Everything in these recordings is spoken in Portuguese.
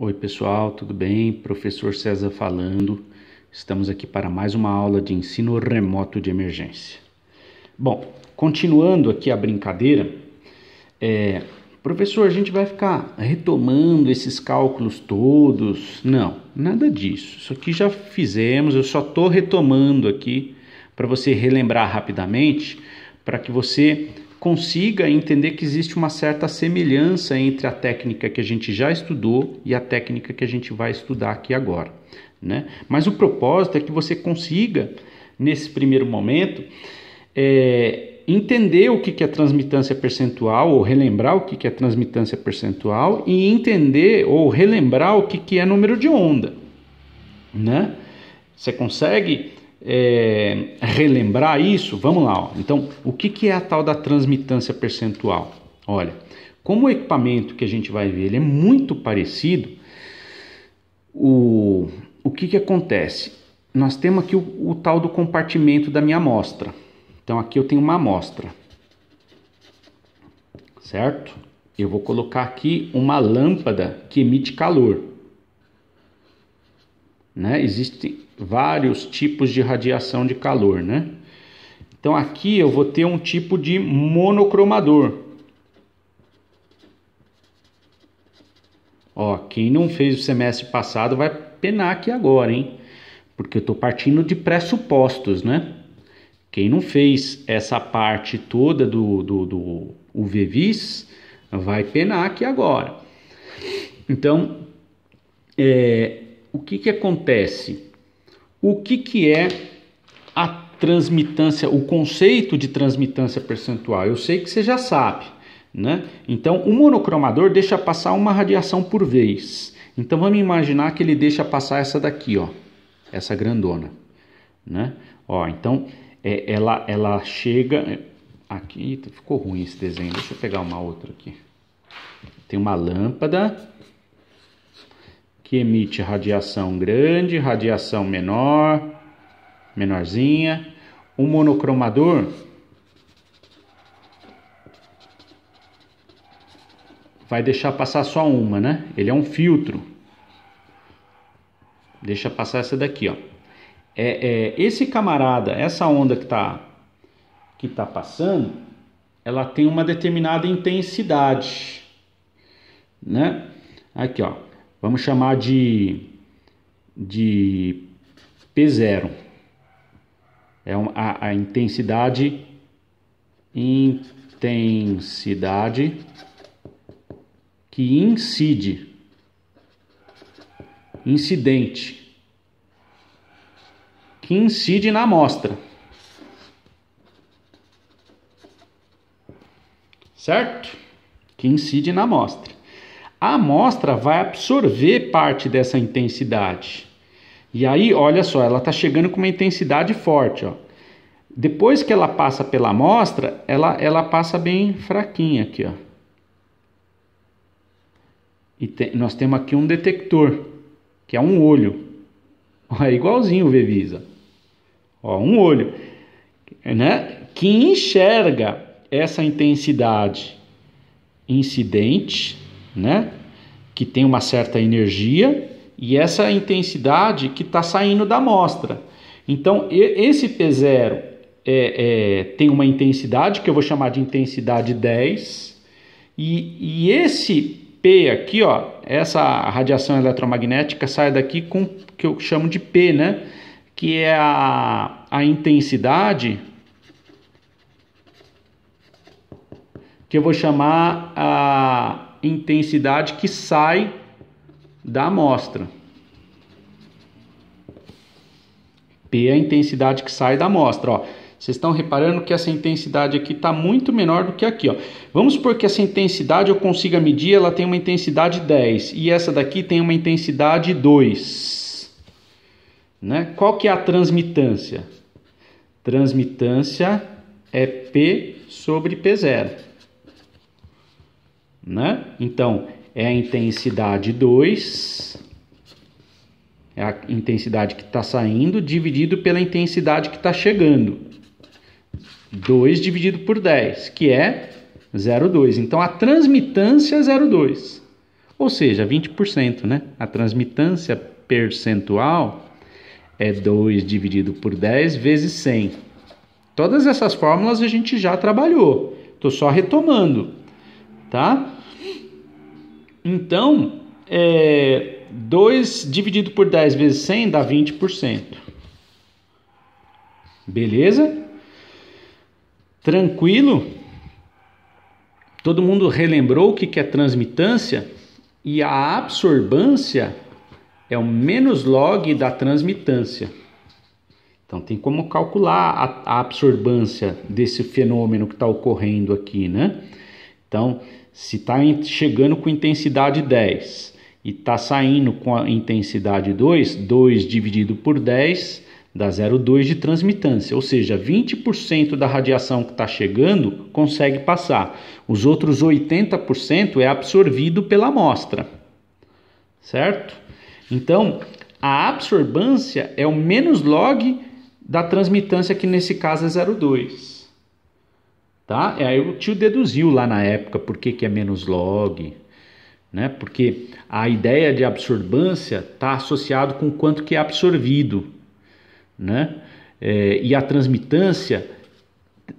Oi pessoal, tudo bem? Professor César falando. Estamos aqui para mais uma aula de ensino remoto de emergência. Bom, continuando aqui a brincadeira, professor, a gente vai ficar retomando esses cálculos todos? Não, nada disso. Isso aqui já fizemos, eu só estou retomando aqui para você relembrar rapidamente, para que você consiga entender que existe uma certa semelhança entre a técnica que a gente já estudou e a técnica que a gente vai estudar aqui agora, né? Mas o propósito é que você consiga, nesse primeiro momento, entender o que é transmitância percentual, ou relembrar o que é transmitância percentual, e entender ou relembrar o que é número de onda, né? Você consegue relembrar isso? Vamos lá, ó. Então, o que é a tal da transmitância percentual? Olha, como o equipamento que a gente vai ver ele é muito parecido, o que acontece? Nós temos aqui o tal do compartimento da minha amostra. Então, aqui eu tenho uma amostra, certo? Eu vou colocar aqui uma lâmpada que emite calor, né? Existem vários tipos de radiação de calor, né? Então aqui eu vou ter um tipo de monocromador. Ó, quem não fez o semestre passado vai penar aqui agora, hein? Porque eu estou partindo de pressupostos, né? Quem não fez essa parte toda do UV-Vis vai penar aqui agora. Então, o que acontece? O que é a transmitância, o conceito de transmitância percentual? Eu sei que você já sabe, né? Então, o monocromador deixa passar uma radiação por vez. Então, vamos imaginar que ele deixa passar essa daqui, ó, essa grandona, né? Ó, então, ela chega... Aqui ficou ruim esse desenho, deixa eu pegar uma outra aqui. Tem uma lâmpada que emite radiação grande, radiação menor, menorzinha. O monocromador vai deixar passar só uma, né? Ele é um filtro. Deixa passar essa daqui, ó. Esse camarada, essa onda que tá passando, ela tem uma determinada intensidade, né? Aqui, ó. Vamos chamar de P0. É a intensidade que incide na amostra. Certo? Que incide na amostra. A amostra vai absorver parte dessa intensidade. E aí, olha só, ela está chegando com uma intensidade forte, ó. Depois que ela passa pela amostra, ela passa bem fraquinha aqui, ó. E nós temos aqui um detector, que é um olho. Ó, é igualzinho o UV-Vis. Ó, um olho, né? Que enxerga essa intensidade incidente, né? Que tem uma certa energia, e essa intensidade que está saindo da amostra. Então, esse P0 tem uma intensidade que eu vou chamar de intensidade 10, e esse P aqui, ó, essa radiação eletromagnética sai daqui com o que eu chamo de P, né? Que é a intensidade que eu vou chamar a intensidade que sai da amostra. P é a intensidade que sai da amostra. Ó, vocês estão reparando que essa intensidade aqui está muito menor do que aqui. Ó. Vamos supor que essa intensidade eu consiga medir, ela tem uma intensidade 10 e essa daqui tem uma intensidade 2. Né? Qual que é a transmitância? Transmitância é P sobre P0. Né? Então, é a intensidade 2, é a intensidade que está saindo, dividido pela intensidade que está chegando. 2 dividido por 10, que é 0,2. Então, a transmitância é 0,2. ou seja, 20%, né? A transmitância percentual é 2 dividido por 10 vezes 100. Todas essas fórmulas a gente já trabalhou, estou só retomando, tá? Então, 2 dividido por 10 vezes 100 dá 20%. Beleza? Tranquilo? Todo mundo relembrou o que é transmitância? E a absorbância é o menos log da transmitância. Então tem como calcular a absorbância desse fenômeno que está ocorrendo aqui, né? Então, se está chegando com intensidade 10 e está saindo com a intensidade 2, 2 dividido por 10 dá 0,2 de transmitância, ou seja, 20% da radiação que está chegando consegue passar. Os outros 80% é absorvido pela amostra, certo? Então, a absorbância é o menos log da transmitância, que nesse caso é 0,2. Tá? Aí o tio deduziu lá na época por que é menos log, né? Porque a ideia de absorbância está associado com quanto que é absorvido, né? E a transmitância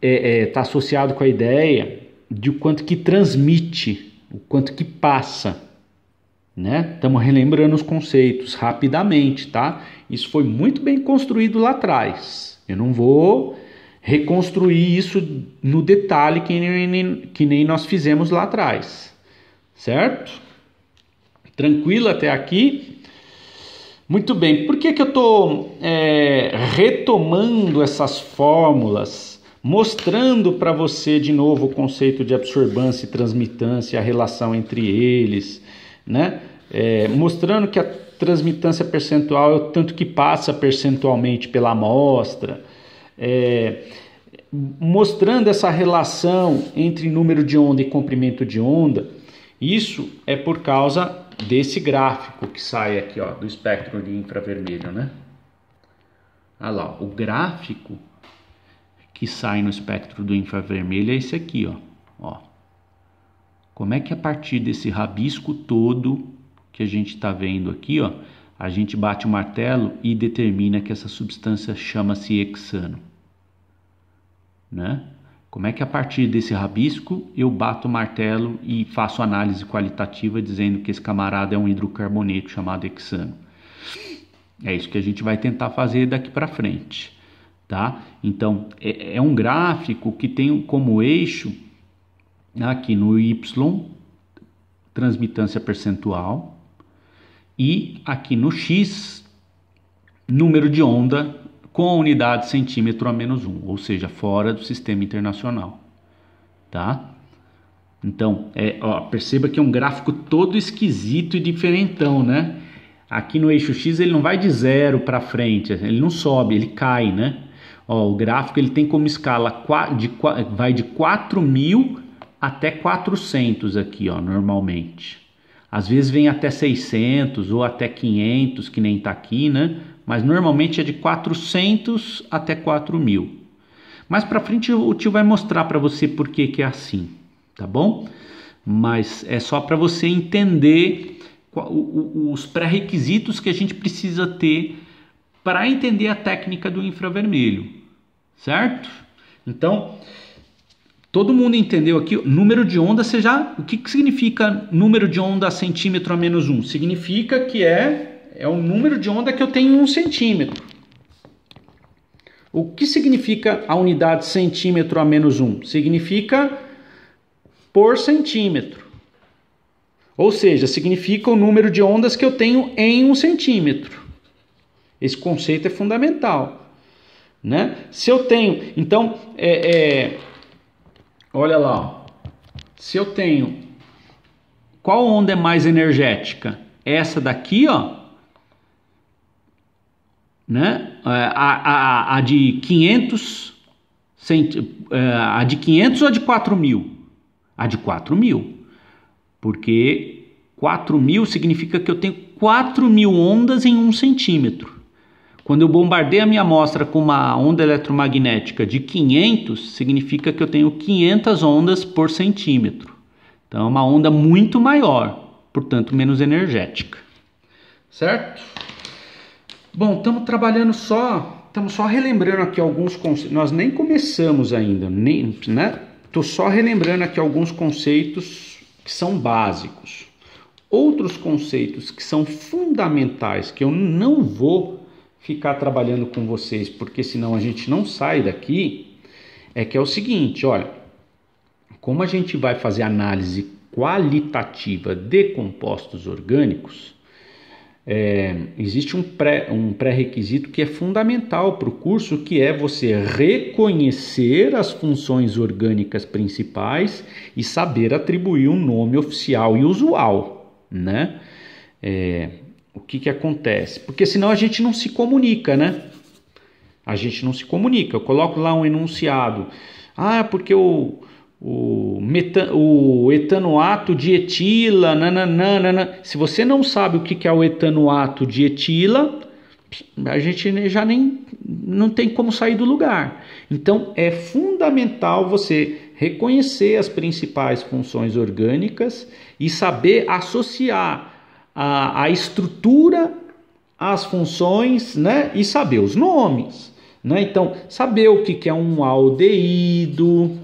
está associado com a ideia de o quanto que transmite, o quanto que passa, né? Estamos relembrando os conceitos rapidamente, tá? Isso foi muito bem construído lá atrás. Eu não vou reconstruir isso no detalhe que nem nós fizemos lá atrás, certo? Tranquilo até aqui? Muito bem, por que eu estou retomando essas fórmulas, mostrando para você de novo o conceito de absorbância e transmitância, a relação entre eles, né? Mostrando que a transmitância percentual é o tanto que passa percentualmente pela amostra, mostrando essa relação entre número de onda e comprimento de onda. Isso é por causa desse gráfico que sai aqui, ó, do espectro de infravermelho, né? Olha lá, o gráfico que sai no espectro do infravermelho é esse aqui, ó. Como é que a partir desse rabisco todo que a gente está vendo aqui, ó, a gente bate o martelo e determina que essa substância chama-se hexano, né? Como é que a partir desse rabisco eu bato o martelo e faço análise qualitativa dizendo que esse camarada é um hidrocarboneto chamado hexano? É isso que a gente vai tentar fazer daqui para frente, tá? Então, é um gráfico que tem como eixo aqui no Y, transmitância percentual, e aqui no X, número de onda com a unidade centímetro a menos 1, ou seja, fora do sistema internacional, tá? Então, perceba que é um gráfico todo esquisito e diferentão, né? Aqui no eixo X ele não vai de 0 para frente, ele não sobe, ele cai, né? O gráfico ele tem como escala vai de 4.000 até 400 aqui, normalmente. Às vezes vem até 600 ou até 500, que nem tá aqui, né? Mas normalmente é de 400 até 4.000. Mais para frente o tio vai mostrar para você por que é assim, tá bom? Mas é só para você entender os pré-requisitos que a gente precisa ter para entender a técnica do infravermelho, certo? Então, todo mundo entendeu aqui, número de onda, o que significa número de onda a centímetro a menos 1? Significa que é o número de onda que eu tenho em 1 centímetro. O que significa a unidade centímetro a menos 1? Significa por centímetro. Ou seja, significa o número de ondas que eu tenho em 1 centímetro. Esse conceito é fundamental, né? Se eu tenho, então, olha lá, ó. Se eu tenho, qual onda é mais energética? Essa daqui, ó, né? A de 500, a de 500 ou a de 4.000? A de 4.000, porque 4.000 significa que eu tenho 4.000 ondas em 1 centímetro. Quando eu bombardeio a minha amostra com uma onda eletromagnética de 500, significa que eu tenho 500 ondas por centímetro. Então é uma onda muito maior, portanto menos energética, certo? Bom, estamos só relembrando aqui alguns conceitos, nós nem começamos ainda, né? Estou só relembrando aqui alguns conceitos que são básicos. Outros conceitos que são fundamentais, que eu não vou ficar trabalhando com vocês, porque senão a gente não sai daqui, é o seguinte, olha, como a gente vai fazer análise qualitativa de compostos orgânicos, existe um pré-requisito que é fundamental para o curso, que é você reconhecer as funções orgânicas principais e saber atribuir um nome oficial e usual, né? O que acontece? Porque senão a gente não se comunica, né? A gente não se comunica. Eu coloco lá um enunciado. Porque o etanoato de etila, nananana. Se você não sabe o que é o etanoato de etila, a gente já não tem como sair do lugar. Então é fundamental você reconhecer as principais funções orgânicas e saber associar a estrutura às funções, né? E saber os nomes, né? Então, saber o que é um aldeído,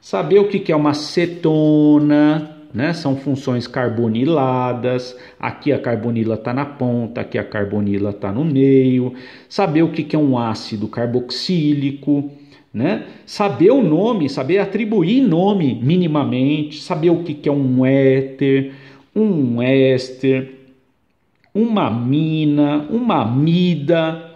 saber o que é uma cetona, né? São funções carboniladas. Aqui a carbonila está na ponta, aqui a carbonila está no meio. Saber o que é um ácido carboxílico, né? Saber o nome, saber atribuir nome minimamente, saber o que é um éter, um éster, uma amina, uma amida,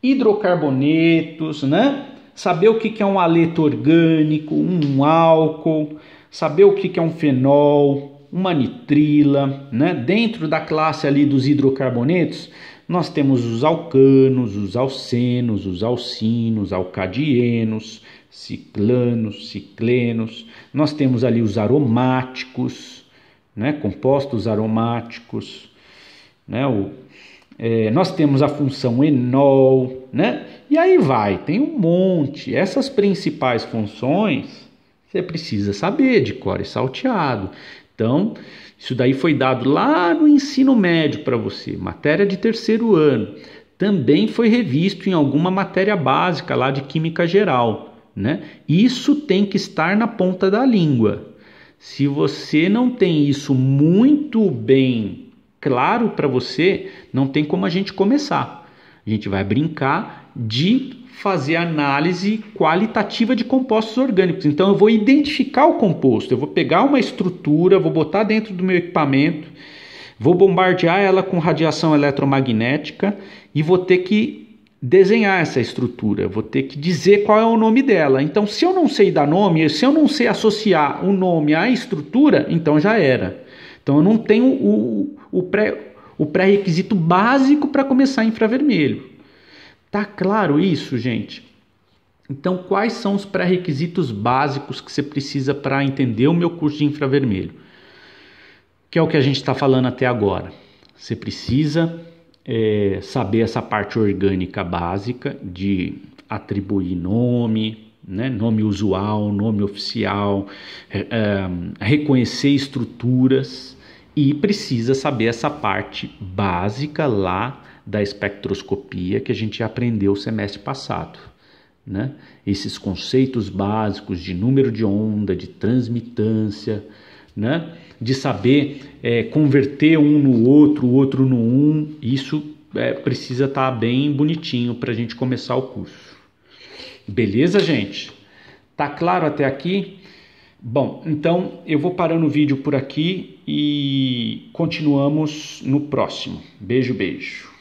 hidrocarbonetos, né? Saber o que é um haleto orgânico, um álcool, saber o que é um fenol, uma nitrila, né? Dentro da classe ali dos hidrocarbonetos, nós temos os alcanos, os alcenos, os alcinos, alcadienos, ciclanos, ciclenos. Nós temos ali os aromáticos, né? Compostos aromáticos, né? Nós temos a função enol, né? E aí vai, tem um monte. Essas principais funções você precisa saber de cor e salteado. Então, isso daí foi dado lá no ensino médio para você, matéria de terceiro ano. Também foi revisto em alguma matéria básica lá de química geral, né? Isso tem que estar na ponta da língua. Se você não tem isso muito bem claro para você, não tem como a gente começar. A gente vai brincar de fazer análise qualitativa de compostos orgânicos. Então eu vou identificar o composto, eu vou pegar uma estrutura, vou botar dentro do meu equipamento, vou bombardear ela com radiação eletromagnética e vou ter que desenhar essa estrutura, vou ter que dizer qual é o nome dela. Então, se eu não sei dar nome, se eu não sei associar o nome à estrutura, então já era. Então, eu não tenho o pré-requisito básico para começar infravermelho. Tá claro isso, gente? Então, quais são os pré-requisitos básicos que você precisa para entender o meu curso de infravermelho? Que é o que a gente está falando até agora. Você precisa saber essa parte orgânica básica de atribuir nome, né? Nome usual, nome oficial, reconhecer estruturas e precisa saber essa parte básica lá da espectroscopia que a gente aprendeu o semestre passado, né? Esses conceitos básicos de número de onda, de transmitância, né? De saber converter um no outro, o outro no um, isso precisa estar bem bonitinho para a gente começar o curso. Beleza, gente? Tá claro até aqui? Bom, então eu vou parando o vídeo por aqui e continuamos no próximo. Beijo, beijo.